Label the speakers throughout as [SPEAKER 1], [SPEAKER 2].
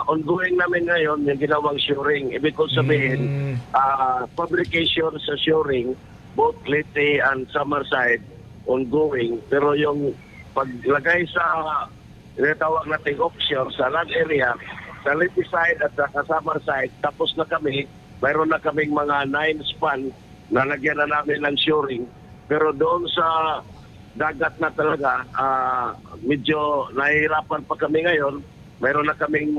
[SPEAKER 1] ongoing namin ngayon yung ginawang shoring. Ibig ko sabihin, publication sa shoring, both Leyte and Summerside, ongoing. Pero yung paglagay sa tinatawag nating offshore sa land area, sa Leyte side at sa Summerside, tapos na kami, mayroon na kaming mga 9 span na lagyan na namin ng shoring. Pero doon sa dagat na talaga, medyo nahihirapan pa kami ngayon. Mayroon na kaming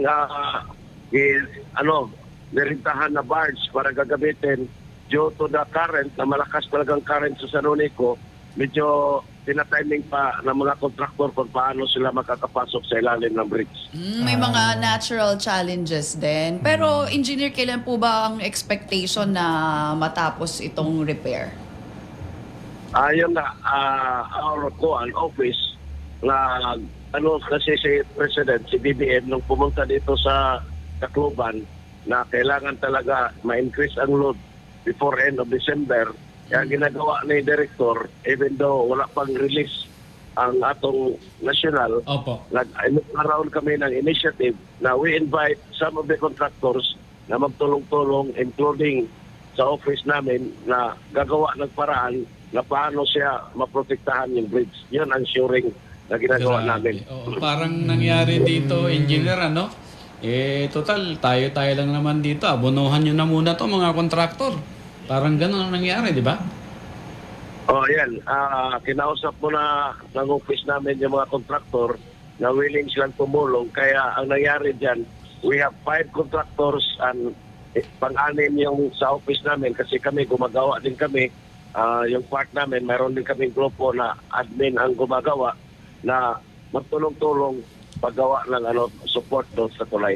[SPEAKER 1] nirintahan na barge para gagamitin due to the current, na malakas talagang current sa San Juanico. Medyo tinatiming pa ng mga kontraktor kung paano sila makakapasok sa ilalim ng bridge.
[SPEAKER 2] May mga natural challenges din. Pero engineer, kailan po ba ang expectation na matapos itong repair?
[SPEAKER 1] Ayun na, our office na kasi si President, si BBM, nung pumunta dito sa Tacloban, na kailangan talaga ma-increase ang load before end of December. Kaya ginagawa ni Director, even though wala pang release ang atong national, nag-around kami ng initiative na we invite some of the contractors na magtulong-tulong, including sa office namin, na gagawa ng paraan na paano siya maprotektahan yung bridge. Yun ang shoring na ginagawa namin.
[SPEAKER 3] Parang nangyari dito, engineer, total, tayo lang naman dito. Abonohan nyo na muna to mga kontraktor. Parang gano'n ang nangyari, di ba?
[SPEAKER 1] Yan. Kinausap mo na ng office namin yung mga kontraktor na willing silang tumulong. Kaya ang nangyari dyan, we have 5 contractors and pang-anim yung sa office namin kasi kami, gumagawa din kami. Yung part namin, mayroon din kaming grupo na admin ang gumagawa na magtulong-tulong paggawa ng support doon sa tulay.